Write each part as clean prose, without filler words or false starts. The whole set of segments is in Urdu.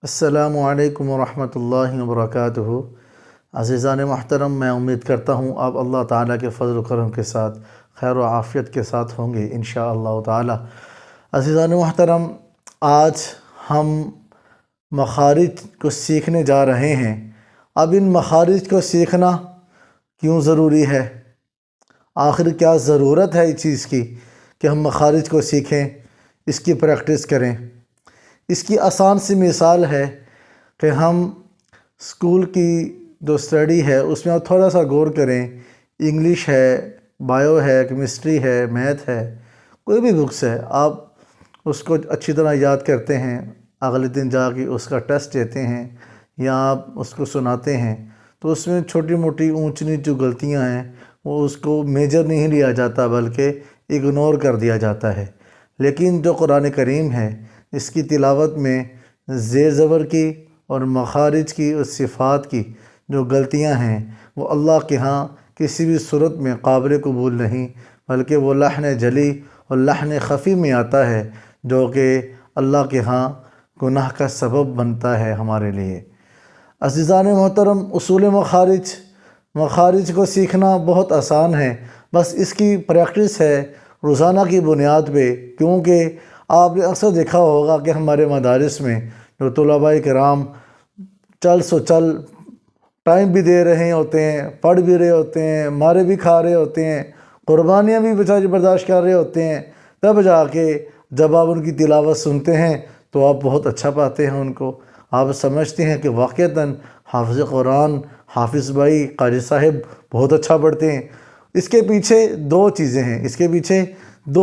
السلام علیکم ورحمۃ اللہ وبرکاتہ۔ عزیزان محترم، میں امید کرتا ہوں آپ اللہ تعالیٰ کے فضل و کرم کے ساتھ خیر و عافیت کے ساتھ ہوں گے انشاءاللہ تعالیٰ۔ عزیزان محترم، آج ہم مخارج کو سیکھنے جا رہے ہیں۔ اب ان مخارج کو سیکھنا کیوں ضروری ہے؟ آخر کیا ضرورت ہے اس چیز کی کہ ہم مخارج کو سیکھیں، اس کی پریکٹس کریں؟ اس کی آسان سی مثال ہے کہ ہم اسکول کی جو اسٹڈی ہے اس میں آپ تھوڑا سا غور کریں۔ انگلش ہے، بایو ہے، کیمسٹری ہے، میتھ ہے، کوئی بھی بکس ہے، آپ اس کو اچھی طرح یاد کرتے ہیں، اگلے دن جا کے اس کا ٹیسٹ دیتے ہیں یا آپ اس کو سناتے ہیں تو اس میں چھوٹی موٹی اونچ نیچ جو غلطیاں ہیں وہ اس کو میجر نہیں لیا جاتا بلکہ اگنور کر دیا جاتا ہے۔ لیکن جو قرآن کریم ہے اس کی تلاوت میں زیر زبر کی اور مخارج کی اور صفات کی جو غلطیاں ہیں وہ اللہ کے ہاں کسی بھی صورت میں قابل قبول نہیں، بلکہ وہ لحن جلی اور لحن خفی میں آتا ہے جو کہ اللہ کے ہاں گناہ کا سبب بنتا ہے ہمارے لیے۔ عزیزان محترم، اصول مخارج کو سیکھنا بہت آسان ہے، بس اس کی پریکٹس ہے روزانہ کی بنیاد پہ، کیونکہ آپ نے اکثر دیکھا ہوگا کہ ہمارے مدارس میں جو طلباء کرام چل ٹائم بھی دے رہے ہوتے ہیں، پڑھ بھی رہے ہوتے ہیں، مارے بھی کھا رہے ہوتے ہیں، قربانیاں بھی بیچارے برداشت کر رہے ہوتے ہیں، تب جا کے جب آپ ان کی تلاوت سنتے ہیں تو آپ بہت اچھا پاتے ہیں ان کو، آپ سمجھتے ہیں کہ واقعتاً حافظ قرآن حافظ بھائی قاری صاحب بہت اچھا پڑھتے ہیں۔ اس کے پیچھے دو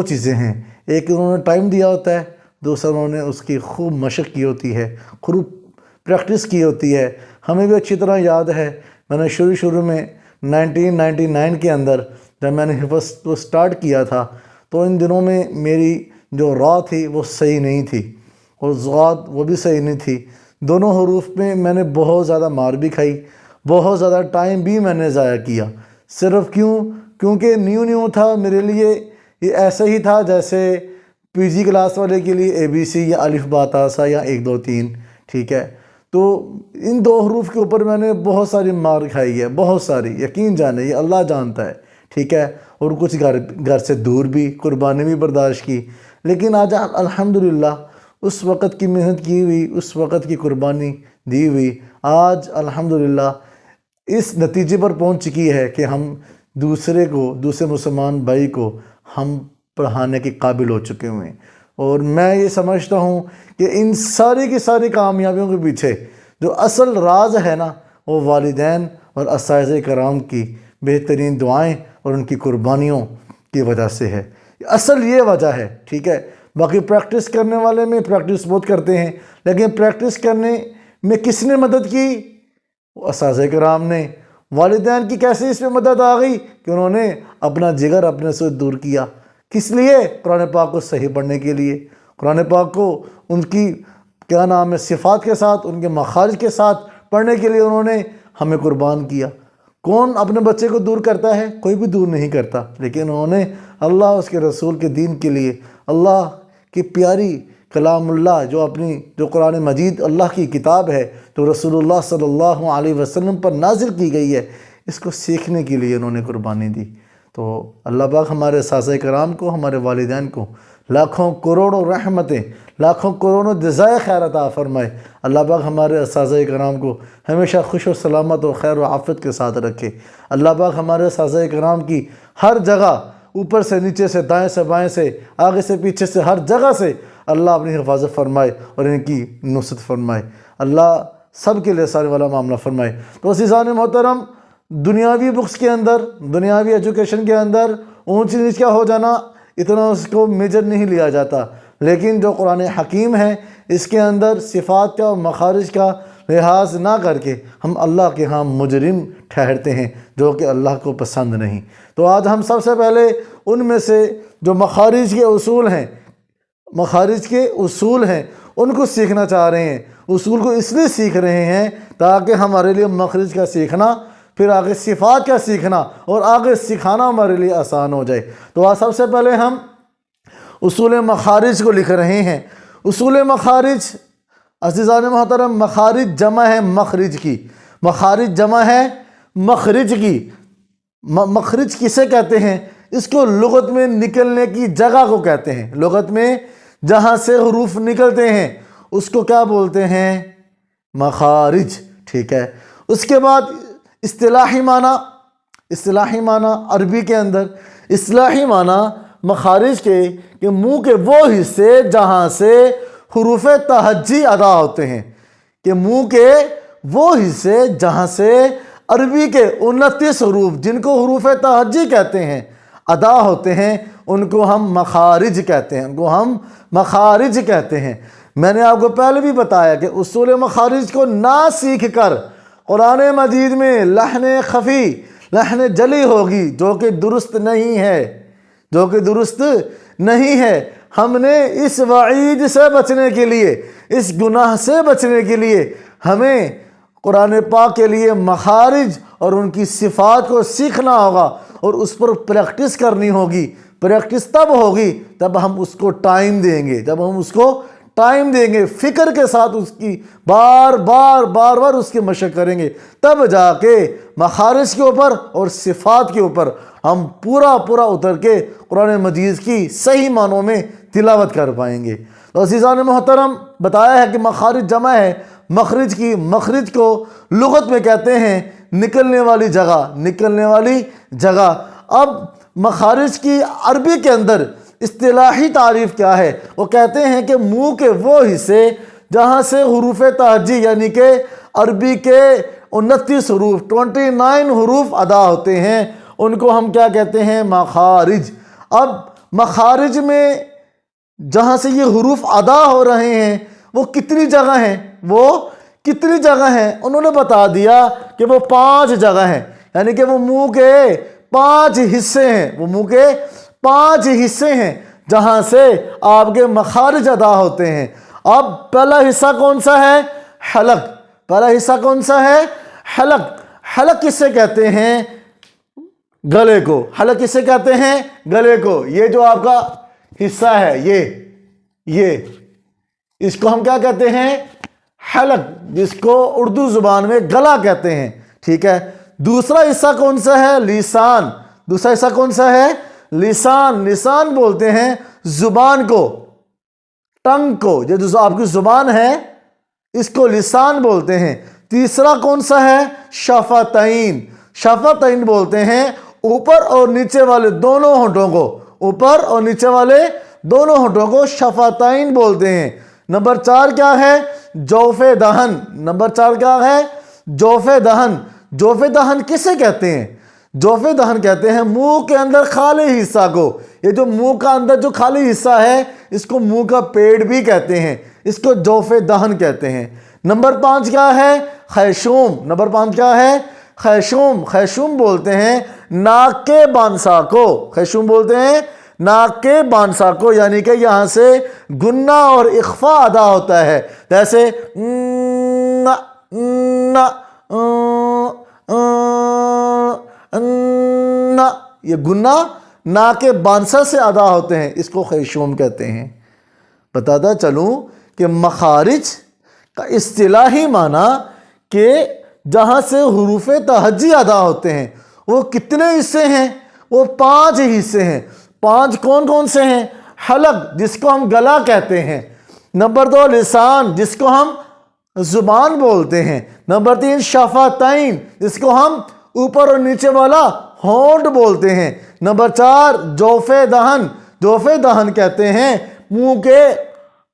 چیزیں ہیں، ایک انہوں نے ٹائم دیا ہوتا ہے، دوسرا انہوں نے اس کی خوب مشق کی ہوتی ہے، خوب پریکٹس کی ہوتی ہے۔ ہمیں بھی اچھی طرح یاد ہے، میں نے شروع میں 1999 کے اندر جب میں نے حفظ کو سٹارٹ کیا تھا تو ان دنوں میں میری جو را تھی وہ صحیح نہیں تھی اور ضاد وہ بھی صحیح نہیں تھی۔ دونوں حروف میں میں نے بہت زیادہ مار بھی کھائی، بہت زیادہ ٹائم بھی میں نے ضائع کیا، صرف کیونکہ نیو تھا میرے لیے۔ یہ ایسا ہی تھا جیسے پی جی کلاس والے کے لیے ABC یا الف با تا سا یا 1 2 3، ٹھیک ہے؟ تو ان دو حروف کے اوپر میں نے بہت ساری مار کھائی ہے، بہت ساری، یقین جانے یہ اللہ جانتا ہے، ٹھیک ہے؟ اور کچھ گھر سے دور بھی، قربانی بھی برداشت کی، لیکن آج الحمدللہ اس وقت کی محنت کی ہوئی، اس وقت کی قربانی دی ہوئی آج الحمدللہ اس نتیجے پر پہنچ چکی ہے کہ ہم دوسرے مسلمان بھائی کو ہم پڑھانے کے قابل ہو چکے ہوئے ہیں۔ اور میں یہ سمجھتا ہوں کہ ان ساری کی ساری کامیابیوں کے پیچھے جو اصل راز ہے نا وہ والدین اور اساتذہ کرام کی بہترین دعائیں اور ان کی قربانیوں کی وجہ سے ہے، اصل یہ وجہ ہے، ٹھیک ہے؟ باقی پریکٹس کرنے والے میں پریکٹس بہت کرتے ہیں، لیکن پریکٹس کرنے میں کس نے مدد کی؟ وہ اساتذہ کرام نے۔ والدین کی کیسے اس میں مدد آ گئی کہ انہوں نے اپنا جگر اپنے سے دور کیا، کس لیے؟ قرآن پاک کو صحیح پڑھنے کے لیے، قرآن پاک کو ان کی صفات کے ساتھ، ان کے مخارج کے ساتھ پڑھنے کے لیے انہوں نے ہمیں قربان کیا۔ کون اپنے بچے کو دور کرتا ہے؟ کوئی بھی دور نہیں کرتا، لیکن انہوں نے اللہ اس کے رسول کے دین کے لیے، اللہ کی پیاری کلام اللہ جو قرآن مجید اللہ کی کتاب ہے، جو رسول اللہ صلی اللہ علیہ وسلم پر نازل کی گئی ہے، اس کو سیکھنے کے لیے انہوں نے قربانی دی۔ تو اللہ پاک ہمارے اساتذہ کرام کو، ہمارے والدین کو لاکھوں کروڑوں رحمتیں، لاکھوں کروڑوں جزائے خیر عطا فرمائے۔ اللہ پاک ہمارے اساتذہ کرام کو ہمیشہ خوش و سلامت و خیر و عافیت کے ساتھ رکھے۔ اللہ پاک ہمارے اساتذہ کرام کی ہر جگہ، اوپر سے نیچے سے، دائیں سے بائیں سے، آگے سے پیچھے سے، ہر جگہ سے اللہ اپنی حفاظت فرمائے اور ان کی نصرت فرمائے۔ اللہ سب کے لیے سارے والا معاملہ فرمائے۔ تو عزیزان محترم، دنیاوی بکس کے اندر، دنیاوی ایجوکیشن کے اندر اونچ نیچ کا ہو جانا اتنا اس کو میجر نہیں لیا جاتا، لیکن جو قرآن حکیم ہے اس کے اندر صفات کا اور مخارج کا لحاظ نہ کر کے ہم اللہ کے ہاں مجرم ٹھہرتے ہیں، جو کہ اللہ کو پسند نہیں۔ تو آج ہم سب سے پہلے ان میں سے جو مخارج کے اصول ہیں ان کو سیکھنا چاہ رہے ہیں۔ اصول کو اس لیے سیکھ رہے ہیں تاکہ ہمارے لیے مخارج کا سیکھنا، پھر آگے صفات کا سیکھنا اور آگے سکھانا ہمارے لیے آسان ہو جائے۔ تو آج سب سے پہلے ہم اصول مخارج کو لکھ رہے ہیں۔ اصول مخارج عزیزان محترم مخارج جمع ہے مخرج کی، مخارج جمع ہے مخرج کی۔ مخرج کسے کہتے ہیں؟ اس کو لغت میں نکلنے کی جگہ کو کہتے ہیں، لغت میں جہاں سے حروف نکلتے ہیں اس کو کیا بولتے ہیں؟ مخارج، ٹھیک ہے۔ اس کے بعد اصطلاحی معنی، اصطلاحی معنی عربی کے اندر اصطلاحی معنی مخارج کے کہ منہ کے وہ حصے جہاں سے حروف تہجی ادا ہوتے ہیں، کہ منہ کے وہ حصے جہاں سے عربی کے 29 حروف جن کو حروف تہجی کہتے ہیں ادا ہوتے ہیں، ان کو ہم مخارج کہتے ہیں، ان کو ہم مخارج کہتے ہیں۔ میں نے آپ کو پہلے بھی بتایا کہ اصول مخارج کو نہ سیکھ کر قرآن مجید میں لحن خفی، لحن جلی ہوگی جو کہ درست نہیں ہے، جو کہ درست نہیں ہے۔ ہم نے اس وعید سے بچنے کے لیے، اس گناہ سے بچنے کے لیے ہمیں قرآن پاک کے لیے مخارج اور ان کی صفات کو سیکھنا ہوگا اور اس پر پریکٹس کرنی ہوگی۔ پریکٹس تب ہوگی تب ہم اس کو ٹائم دیں گے، جب ہم اس کو ٹائم دیں گے، فکر کے ساتھ اس کی بار بار اس کی مشق کریں گے، تب جا کے مخارج کے اوپر اور صفات کے اوپر ہم پورا اتر کے قرآن مجید کی صحیح معنوں میں تلاوت کر پائیں گے۔ تو عزیزان محترم بتایا ہے کہ مخارج جمع ہے مخرج کی، مخرج کو لغت میں کہتے ہیں نکلنے والی جگہ، نکلنے والی جگہ۔ اب مخارج کی عربی کے اندر اصطلاحی تعریف کیا ہے؟ وہ کہتے ہیں کہ منہ کے وہ حصے جہاں سے حروف تہجی یعنی کہ عربی کے 29 حروف 29 حروف ادا ہوتے ہیں، ان کو ہم کیا کہتے ہیں؟ مخارج۔ اب مخارج میں جہاں سے یہ حروف ادا ہو رہے ہیں وہ کتنی جگہ ہیں؟ وہ کتنی جگہ ہیں؟ انہوں نے بتا دیا کہ وہ 5 جگہ ہیں، یعنی کہ وہ منہ کے 5 حصے ہیں، وہ منہ کے 5 حصے ہیں جہاں سے آپ کے مخارج ادا ہوتے ہیں۔ اب پہلا حصہ کون سا ہے؟ حلق۔ پہلا حصہ کون سا ہے؟ حلق۔ حلق کسے کہتے ہیں؟ گلے کو۔ حلق کسے کہتے ہیں؟ گلے کو۔ یہ جو آپ کا حصہ ہے یہ اس کو ہم کیا کہتے ہیں؟ حلق، جس کو اردو زبان میں گلا کہتے ہیں، ٹھیک ہے۔ دوسرا حصہ کون سا ہے؟ لسان۔ دوسرا حصہ کون سا ہے؟ لسان۔ لسان بولتے ہیں زبان کو، ٹنگ کو، جو آپ کی زبان ہے اس کو لسان بولتے ہیں۔ تیسرا کون سا ہے؟ شفتین۔ شفتین بولتے ہیں اوپر اور نیچے والے دونوں ہونٹوں کو، اوپر اور نیچے والے دونوں ہونٹوں کو شفتین بولتے ہیں۔ نمبر 4 کیا ہے؟ جوف دہن۔ نمبر 4 کیا ہے؟ جوف دہن۔ جوف دہن کسے کہتے ہیں؟ جوف دہن کہتے ہیں منہ کے اندر خالی حصہ کو۔ یہ جو منہ کا اندر جو خالی حصہ ہے اس کو منہ کا پیڑ بھی کہتے ہیں، اس کو جوف دہن کہتے ہیں۔ نمبر 5 کیا ہے؟ خیشوم۔ نمبر 5 کیا ہے؟ خیشوم۔ خیشوم بولتے ہیں ناک کے بانسا کو۔ خیشوم بولتے ہیں ناک کے بانسا کو، یعنی کہ یہاں سے گنہ اور اخفا ادا ہوتا ہے، جیسے یہ گنہ ناک کے بانسا سے ادا ہوتے ہیں، اس کو خیشوم کہتے ہیں۔ بتاتا چلوں کہ مخارج کا اصطلاحی معنی کہ جہاں سے حروف تہجی ادا ہوتے ہیں وہ کتنے حصے ہیں؟ وہ 5 حصے ہیں۔ 5 کون کون سے ہیں؟ حلق، جس کو ہم گلا کہتے ہیں۔ نمبر 2 لسان، جس کو ہم زبان بولتے ہیں۔ نمبر 3 شفتین، جس کو ہم اوپر اور نیچے والا ہونٹ بولتے ہیں۔ نمبر 4 جوف دہن۔ جوف دہن کہتے ہیں منہ کے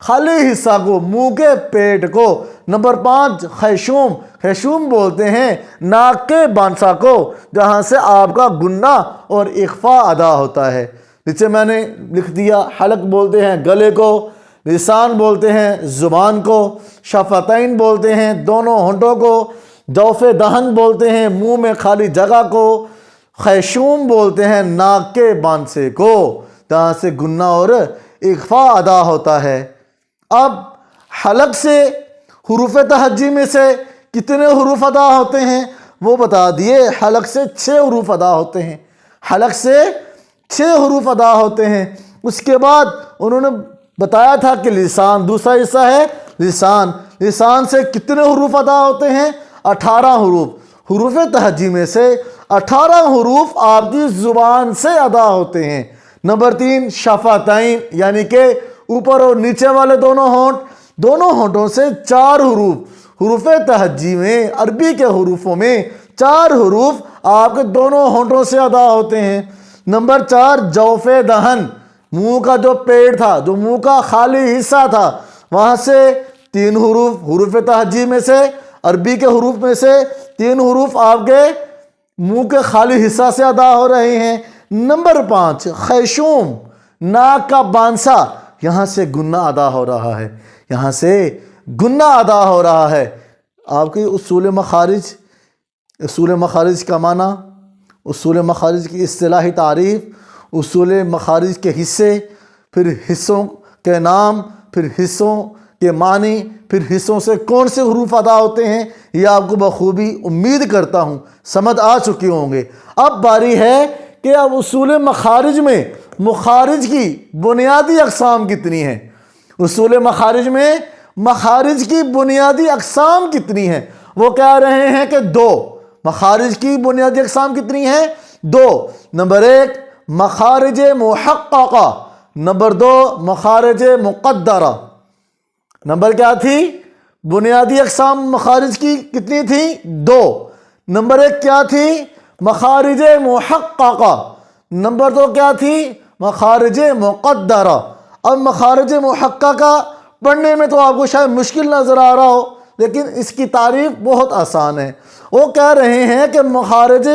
خالی حصہ کو، منہ کے پیٹ کو۔ نمبر 5 خیشوم۔ خیشوم بولتے ہیں ناک کے بانسا کو، جہاں سے آپ کا گنہ اور اخفا ادا ہوتا ہے۔ نیچے میں نے لکھ دیا، حلق بولتے ہیں گلے کو، لسان بولتے ہیں زبان کو، شفتین بولتے ہیں دونوں ہونٹوں کو، جوف دہن بولتے ہیں منہ میں خالی جگہ کو، خیشوم بولتے ہیں ناک کے بانسے کو، جہاں سے گنہ اور اخفا ادا ہوتا ہے۔ اب حلق سے حروف تہجی میں سے کتنے حروف ادا ہوتے ہیں وہ بتا دیے۔ حلق سے 6 حروف ادا ہوتے ہیں، حلق سے 6 حروف ادا ہوتے ہیں۔ اس کے بعد انہوں نے بتایا تھا کہ لسان، دوسرا حصہ ہے لسان، لسان سے کتنے حروف ادا ہوتے ہیں؟ 18 حروف۔ حروف تہجی میں سے 18 حروف آپ کی زبان سے ادا ہوتے ہیں۔ نمبر 3 شفتین، یعنی کہ اوپر اور نیچے والے دونوں ہونٹ، دونوں ہونٹوں سے 4 حروف۔ حروف تہجی میں، عربی کے حروفوں میں 4 حروف آپ کے دونوں ہونٹوں سے ادا ہوتے ہیں۔ نمبر 4 جوف دہن، منہ کا جو پیڑ تھا، جو منہ کا خالی حصہ تھا، وہاں سے 3 حروف حروف تہجی میں سے، عربی کے حروف میں سے 3 حروف آپ کے منہ کے خالی حصہ سے ادا ہو رہے ہیں۔ نمبر 5 خیشوم، ناک کا بانسا، یہاں سے گنہ ادا ہو رہا ہے، یہاں سے گنہ ادا ہو رہا ہے۔ آپ کی اصول مخارج، اصول مخارج کا معنی، اصول مخارج کی اصطلاحی تعریف، اصول مخارج کے حصے، پھر حصوں کے نام، پھر حصوں کے معنی، پھر حصوں سے کون سے حروف ادا ہوتے ہیں، یہ آپ کو بخوبی امید کرتا ہوں سمجھ آ چکے ہوں گے۔ اب باری ہے کہ اب اصول مخارج میں مخارج کی بنیادی اقسام کتنی ہیں؟ اصول مخارج میں مخارج کی بنیادی اقسام کتنی ہیں؟ وہ کہہ رہے ہیں کہ 2۔ مخارج کی بنیادی اقسام کتنی ہیں؟ 2۔ نمبر 1 مخارج محققہ، نمبر 2 مخارج مقدرہ۔ نمبر کیا تھی؟ بنیادی اقسام مخارج کی کتنی تھی؟ 2۔ نمبر 1 کیا تھی؟ مخارج محققہ۔ نمبر 2 کیا تھی؟ مخارج مقدرہ۔ اب مخارج محققہ پڑھنے میں تو آپ کو شاید مشکل نظر آ رہا ہو، لیکن اس کی تعریف بہت آسان ہے۔ وہ کہہ رہے ہیں کہ مخارج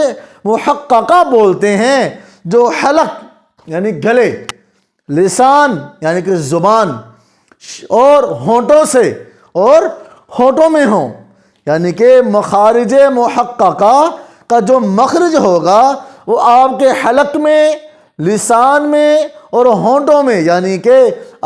محققہ بولتے ہیں جو حلق یعنی گلے، لسان یعنی کہ زبان، اور ہونٹوں سے اور ہونٹوں میں ہوں، یعنی کہ مخارج محققہ کا جو مخرج ہوگا وہ آپ کے حلق میں، لسان میں اور ہونٹوں میں، یعنی کہ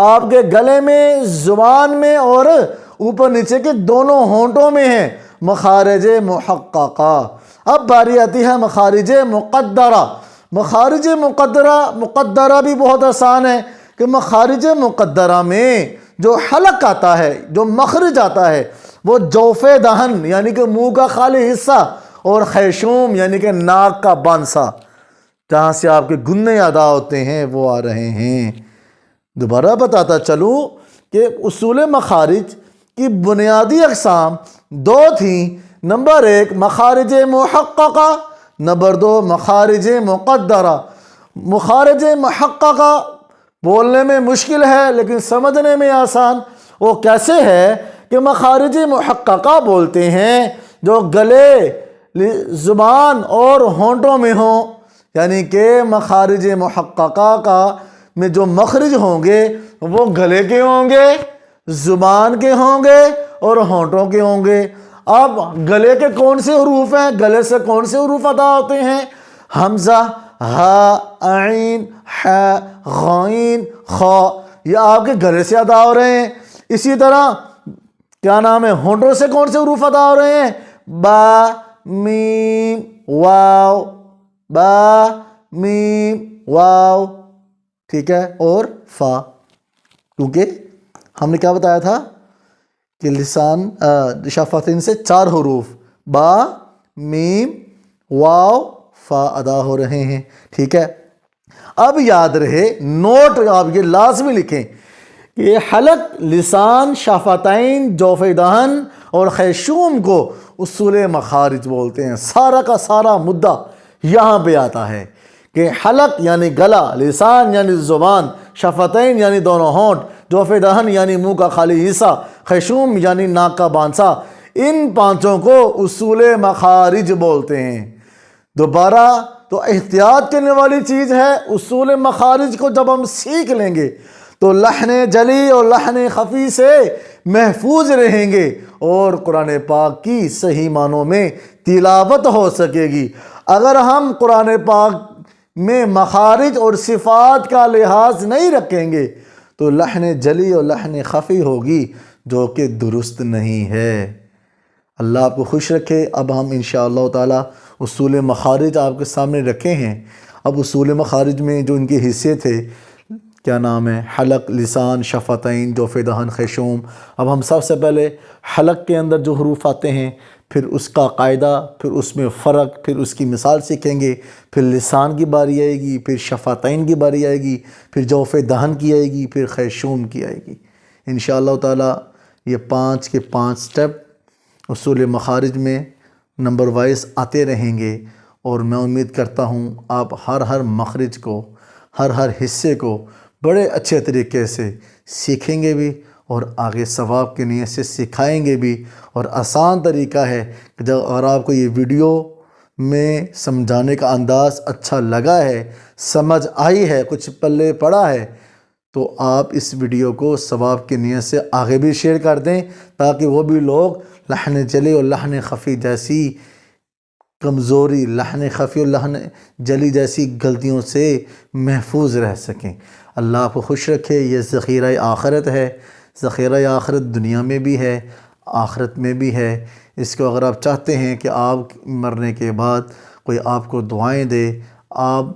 آپ کے گلے میں، زبان میں اور اوپر نیچے کے دونوں ہونٹوں میں ہے مخارج محققہ۔ اب باری آتی ہے مخارج مقدرہ۔ مخارج مقدرہ بھی بہت آسان ہے کہ مخارج مقدرہ میں جو حلق آتا ہے، جو مخرج آتا ہے، وہ جوف دہن یعنی کہ منہ کا خالی حصہ، اور خیشوم یعنی کہ ناک کا بانسا، جہاں سے آپ کے گنے ادا ہوتے ہیں، وہ آ رہے ہیں۔ دوبارہ بتاتا چلوں کہ اصول مخارج کی بنیادی اقسام 2 تھیں۔ نمبر 1 مخارج محققہ، نمبر 2 مخارج مقدرہ۔ مخارج محققہ بولنے میں مشکل ہے لیکن سمجھنے میں آسان۔ وہ کیسے ہے کہ مخارج محققہ بولتے ہیں جو گلے، زبان اور ہونٹوں میں ہوں، یعنی کہ مخارج محققہ کا میں جو مخرج ہوں گے وہ گلے کے ہوں گے، زبان کے ہوں گے اور ہونٹوں کے ہوں گے۔ اب گلے کے کون سے حروف ہیں؟ گلے سے کون سے حروف ادا ہوتے ہیں؟ حمزہ، ہا، عین، ح، غین، خا، یہ آپ کے گلے سے ادا ہو رہے ہیں۔ اسی طرح کیا نام ہے، ہونٹوں سے کون سے حروف ادا ہو رہے ہیں؟ با، میم، واو، با، میم، واو، ٹھیک ہے، اور فا، کیونکہ ہم نے کیا بتایا تھا کہ لسان شفتین سے 4 حروف با، میم، واو، فا ادا ہو رہے ہیں، ٹھیک ہے۔ اب یاد رہے، نوٹ آپ یہ لازمی لکھیں کہ حلق، لسان، شفتین، جوف دہن اور خیشوم کو اصول مخارج بولتے ہیں۔ سارا کا سارا مدعا یہاں پہ آتا ہے کہ حلق یعنی گلا، لسان یعنی زبان، شفتین یعنی دونوں ہونٹ، جوف دہن یعنی منہ کا خالی حصہ، خیشوم یعنی ناک کا بانسا، ان 5 کو اصول مخارج بولتے ہیں۔ دوبارہ تو احتیاط کرنے والی چیز ہے، اصول مخارج کو جب ہم سیکھ لیں گے تو لحن جلی اور لحن خفی سے محفوظ رہیں گے اور قرآن پاک کی صحیح معنوں میں تلاوت ہو سکے گی۔ اگر ہم قرآن پاک میں مخارج اور صفات کا لحاظ نہیں رکھیں گے تو لحن جلی اور لحن خفی ہوگی جو کہ درست نہیں ہے۔ اللہ آپ کو خوش رکھے۔ اب ہم انشاءاللہ تعالی اصول مخارج آپ کے سامنے رکھے ہیں۔ اب اصول مخارج میں جو ان کے حصے تھے، کیا نام ہے، حلق، لسان، شفتین، جوف دہن، خیشوم۔ اب ہم سب سے پہلے حلق کے اندر جو حروف آتے ہیں، پھر اس کا قاعدہ، پھر اس میں فرق، پھر اس کی مثال سیکھیں گے، پھر لسان کی باری آئے گی، پھر شفتین کی باری آئے گی، پھر جوف دہن کی آئے گی، پھر خیشوم کی آئے گی۔ انشاءاللہ تعالی یہ 5 کے 5 سٹیپ اصول مخارج میں نمبر وائز آتے رہیں گے، اور میں امید کرتا ہوں آپ ہر مخرج کو، ہر حصے کو بڑے اچھے طریقے سے سیکھیں گے بھی، اور آگے ثواب کی نیت سے سکھائیں گے بھی۔ اور آسان طریقہ ہے کہ جب اگر آپ کو یہ ویڈیو میں سمجھانے کا انداز اچھا لگا ہے، سمجھ آئی ہے، کچھ پلے پڑا ہے، تو آپ اس ویڈیو کو ثواب کی نیت سے آگے بھی شیئر کر دیں، تاکہ وہ بھی لوگ لحن جلی اور لحن خفی جیسی کمزوری، لحن خفی اور لحن جلی جیسی غلطیوں سے محفوظ رہ سکیں۔ اللہ آپ کو خوش رکھے۔ یہ ذخیرہ آخرت ہے، ذخیرہ آخرت دنیا میں بھی ہے، آخرت میں بھی ہے۔ اس کو اگر آپ چاہتے ہیں کہ آپ مرنے کے بعد کوئی آپ کو دعائیں دے، آپ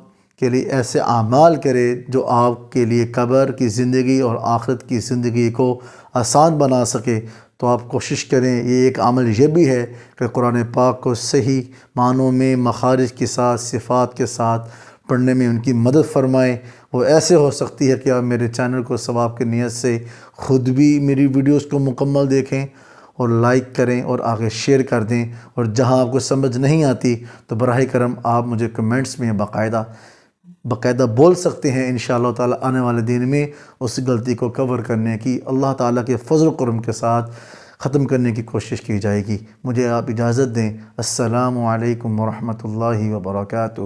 کے لیے ایسے اعمال کرے جو آپ کے لیے قبر کی زندگی اور آخرت کی زندگی کو آسان بنا سکے، تو آپ کوشش کریں۔ یہ ایک عمل یہ بھی ہے کہ قرآن پاک کو صحیح معنوں میں مخارج کے ساتھ، صفات کے ساتھ پڑھنے میں ان کی مدد فرمائیں۔ وہ ایسے ہو سکتی ہے کہ آپ میرے چینل کو ثواب کی نیت سے خود بھی میری ویڈیوز کو مکمل دیکھیں اور لائک کریں اور آگے شیئر کر دیں، اور جہاں آپ کو سمجھ نہیں آتی تو براہ کرم آپ مجھے کمنٹس میں باقاعدہ بول سکتے ہیں۔ انشاءاللہ تعالی آنے والے دن میں اس غلطی کو کور کرنے کی، اللہ تعالیٰ کے فضل و کرم کے ساتھ ختم کرنے کی کوشش کی جائے گی۔ مجھے آپ اجازت دیں۔ السلام علیکم ورحمۃ اللہ وبرکاتہ۔